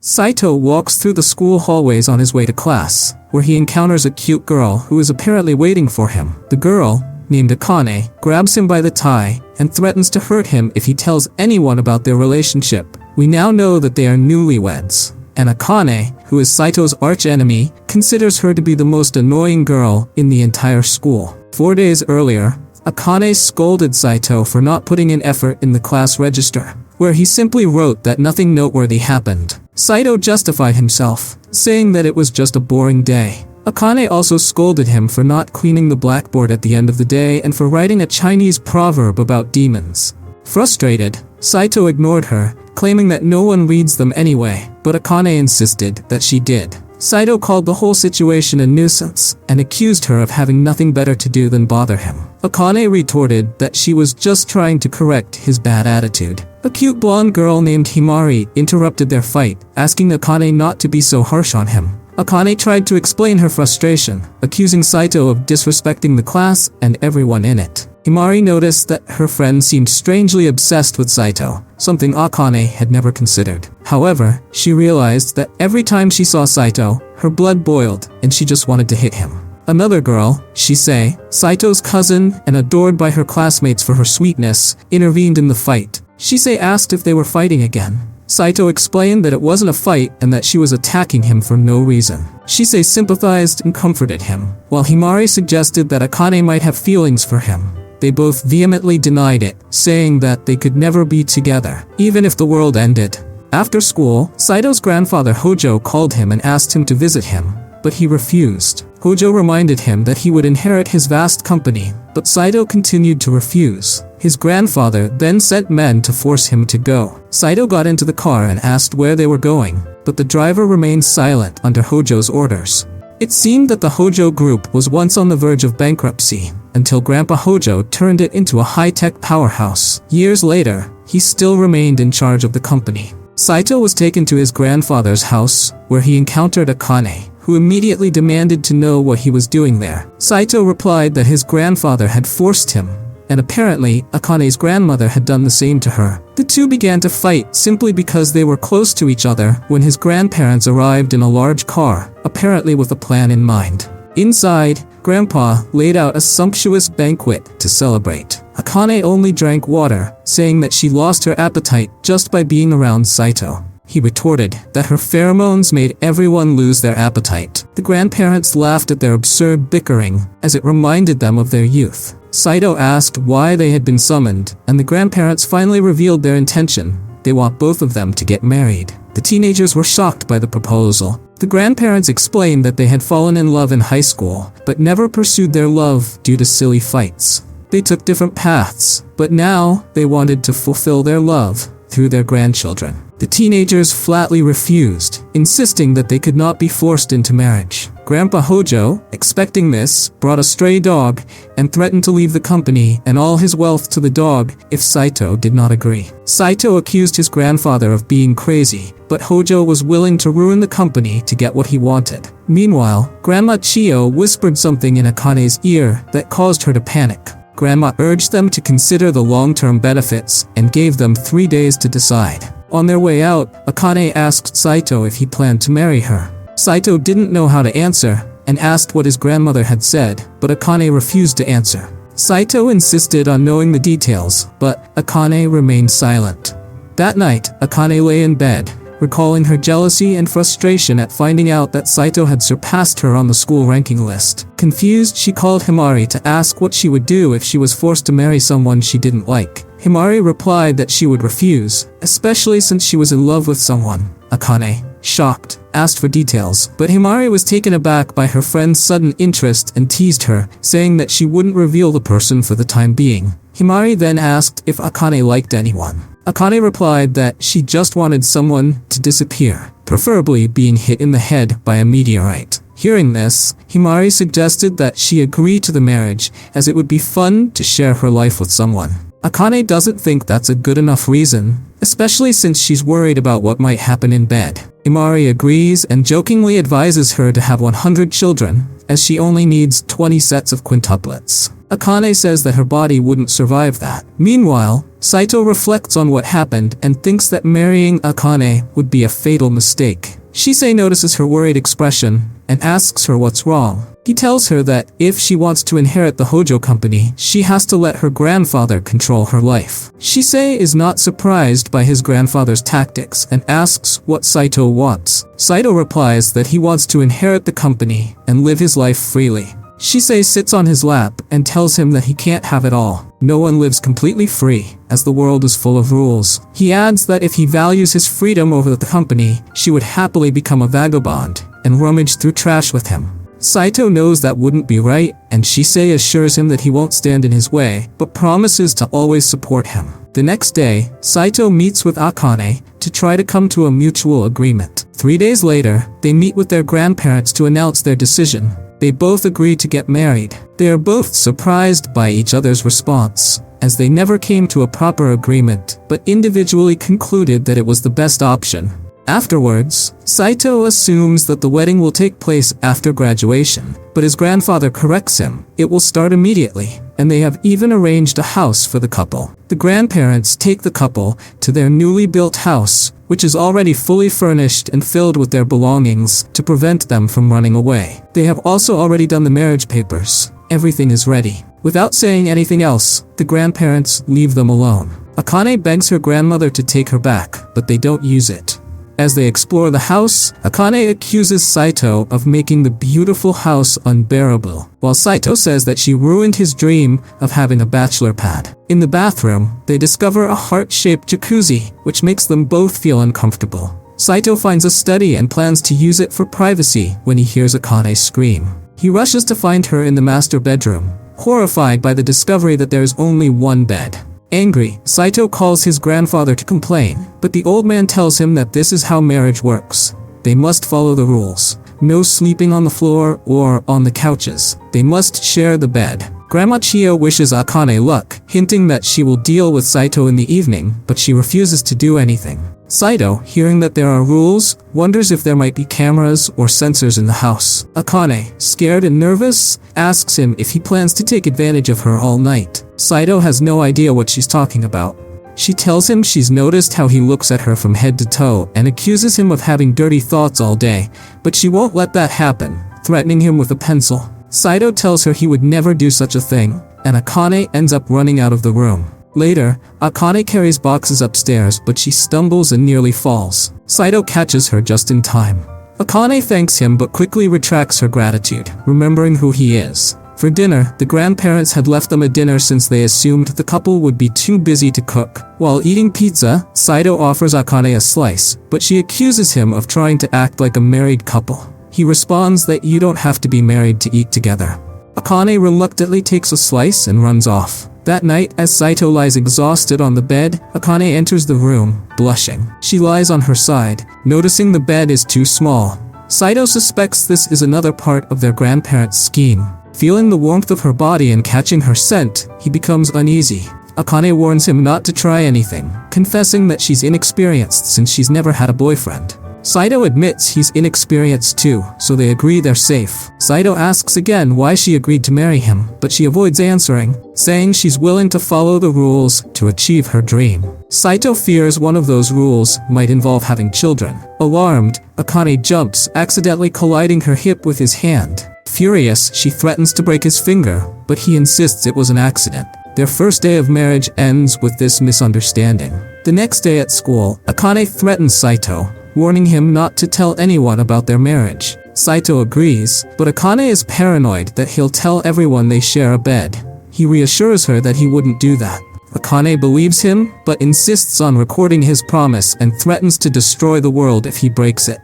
Saito walks through the school hallways on his way to class, where he encounters a cute girl who is apparently waiting for him. The girl, named Akane, grabs him by the tie and threatens to hurt him if he tells anyone about their relationship. We now know that they are newlyweds, and Akane, who is Saito's archenemy, considers her to be the most annoying girl in the entire school. 4 days earlier, Akane scolded Saito for not putting in effort in the class register, where he simply wrote that nothing noteworthy happened. Saito justified himself, saying that it was just a boring day. Akane also scolded him for not cleaning the blackboard at the end of the day and for writing a Chinese proverb about demons. Frustrated, Saito ignored her, claiming that no one reads them anyway, but Akane insisted that she did. Saito called the whole situation a nuisance and accused her of having nothing better to do than bother him. Akane retorted that she was just trying to correct his bad attitude. A cute blonde girl named Himari interrupted their fight, asking Akane not to be so harsh on him. Akane tried to explain her frustration, accusing Saito of disrespecting the class and everyone in it. Himari noticed that her friend seemed strangely obsessed with Saito, something Akane had never considered. However, she realized that every time she saw Saito, her blood boiled and she just wanted to hit him. Another girl, Shisei, Saito's cousin and adored by her classmates for her sweetness, intervened in the fight. Shisei asked if they were fighting again. Saito explained that it wasn't a fight and that she was attacking him for no reason. Shisei sympathized and comforted him, while Himari suggested that Akane might have feelings for him. They both vehemently denied it, saying that they could never be together, even if the world ended. After school, Saito's grandfather Hojo called him and asked him to visit him, but he refused. Hojo reminded him that he would inherit his vast company, but Saito continued to refuse. His grandfather then sent men to force him to go. Saito got into the car and asked where they were going, but the driver remained silent under Hojo's orders. It seemed that the Hojo group was once on the verge of bankruptcy, until Grandpa Hojo turned it into a high-tech powerhouse. Years later, he still remained in charge of the company. Saito was taken to his grandfather's house, where he encountered Akane, who immediately demanded to know what he was doing there. Saito replied that his grandfather had forced him, and apparently Akane's grandmother had done the same to her. The two began to fight simply because they were close to each other when his grandparents arrived in a large car, apparently with a plan in mind. Inside, Grandpa laid out a sumptuous banquet to celebrate. Akane only drank water, saying that she lost her appetite just by being around Saito. He retorted that her pheromones made everyone lose their appetite. The grandparents laughed at their absurd bickering, as it reminded them of their youth. Saito asked why they had been summoned, and the grandparents finally revealed their intention. They want both of them to get married. The teenagers were shocked by the proposal. The grandparents explained that they had fallen in love in high school, but never pursued their love due to silly fights. They took different paths, but now they wanted to fulfill their love through their grandchildren. The teenagers flatly refused, insisting that they could not be forced into marriage. Grandpa Hojo, expecting this, brought a stray dog and threatened to leave the company and all his wealth to the dog if Saito did not agree. Saito accused his grandfather of being crazy, but Hojo was willing to ruin the company to get what he wanted. Meanwhile, Grandma Chiyo whispered something in Akane's ear that caused her to panic. Grandma urged them to consider the long-term benefits and gave them 3 days to decide. On their way out, Akane asked Saito if he planned to marry her. Saito didn't know how to answer and asked what his grandmother had said, but Akane refused to answer. Saito insisted on knowing the details, but Akane remained silent. That night, Akane lay in bed, recalling her jealousy and frustration at finding out that Saito had surpassed her on the school ranking list. Confused, she called Himari to ask what she would do if she was forced to marry someone she didn't like. Himari replied that she would refuse, especially since she was in love with someone. Akane, shocked, asked for details, but Himari was taken aback by her friend's sudden interest and teased her, saying that she wouldn't reveal the person for the time being. Himari then asked if Akane liked anyone. Akane replied that she just wanted someone to disappear, preferably being hit in the head by a meteorite. Hearing this, Himari suggested that she agree to the marriage, as it would be fun to share her life with someone. Akane doesn't think that's a good enough reason, especially since she's worried about what might happen in bed. Imari agrees and jokingly advises her to have 100 children, as she only needs 20 sets of quintuplets. Akane says that her body wouldn't survive that. Meanwhile, Saito reflects on what happened and thinks that marrying Akane would be a fatal mistake. Shisei notices her worried expression and asks her what's wrong. He tells her that if she wants to inherit the Hojo company, she has to let her grandfather control her life. Shisei is not surprised by his grandfather's tactics and asks what Saito wants. Saito replies that he wants to inherit the company and live his life freely. Shisei sits on his lap and tells him that he can't have it all. No one lives completely free, as the world is full of rules. He adds that if he values his freedom over the company, she would happily become a vagabond and rummage through trash with him. Saito knows that wouldn't be right, and Shisei assures him that he won't stand in his way, but promises to always support him. The next day, Saito meets with Akane to try to come to a mutual agreement. 3 days later, they meet with their grandparents to announce their decision. They both agree to get married. They are both surprised by each other's response, as they never came to a proper agreement, but individually concluded that it was the best option. Afterwards, Saito assumes that the wedding will take place after graduation, but his grandfather corrects him. It will start immediately, and they have even arranged a house for the couple. The grandparents take the couple to their newly built house, which is already fully furnished and filled with their belongings to prevent them from running away. They have also already done the marriage papers. Everything is ready. Without saying anything else, the grandparents leave them alone. Akane begs her grandmother to take her back, but they don't use it. As they explore the house, Akane accuses Saito of making the beautiful house unbearable, while Saito says that she ruined his dream of having a bachelor pad. In the bathroom, they discover a heart-shaped jacuzzi, which makes them both feel uncomfortable. Saito finds a study and plans to use it for privacy when he hears Akane scream. He rushes to find her in the master bedroom, horrified by the discovery that there is only one bed. Angry, Saito calls his grandfather to complain, but the old man tells him that this is how marriage works. They must follow the rules. No sleeping on the floor or on the couches. They must share the bed. Grandma Chiyo wishes Akane luck, hinting that she will deal with Saito in the evening, but she refuses to do anything. Saito, hearing that there are rules, wonders if there might be cameras or sensors in the house. Akane, scared and nervous, asks him if he plans to take advantage of her all night. Saito has no idea what she's talking about. She tells him she's noticed how he looks at her from head to toe and accuses him of having dirty thoughts all day, but she won't let that happen, threatening him with a pencil. Saito tells her he would never do such a thing, and Akane ends up running out of the room. Later, Akane carries boxes upstairs, but she stumbles and nearly falls. Saito catches her just in time. Akane thanks him but quickly retracts her gratitude, remembering who he is. For dinner, the grandparents had left them a dinner since they assumed the couple would be too busy to cook. While eating pizza, Saito offers Akane a slice, but she accuses him of trying to act like a married couple. He responds that you don't have to be married to eat together. Akane reluctantly takes a slice and runs off. That night, as Saito lies exhausted on the bed, Akane enters the room, blushing. She lies on her side, noticing the bed is too small. Saito suspects this is another part of their grandparents' scheme. Feeling the warmth of her body and catching her scent, he becomes uneasy. Akane warns him not to try anything, confessing that she's inexperienced since she's never had a boyfriend. Saito admits he's inexperienced too, so they agree they're safe. Saito asks again why she agreed to marry him, but she avoids answering, saying she's willing to follow the rules to achieve her dream. Saito fears one of those rules might involve having children. Alarmed, Akane jumps, accidentally colliding her hip with his hand. Furious, she threatens to break his finger, but he insists it was an accident. Their first day of marriage ends with this misunderstanding. The next day at school, Akane threatens Saito, warning him not to tell anyone about their marriage. Saito agrees, but Akane is paranoid that he'll tell everyone they share a bed. He reassures her that he wouldn't do that. Akane believes him, but insists on recording his promise and threatens to destroy the world if he breaks it.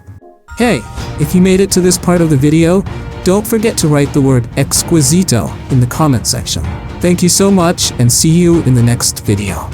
Hey, if you made it to this part of the video, don't forget to write the word exquisito in the comment section. Thank you so much and see you in the next video.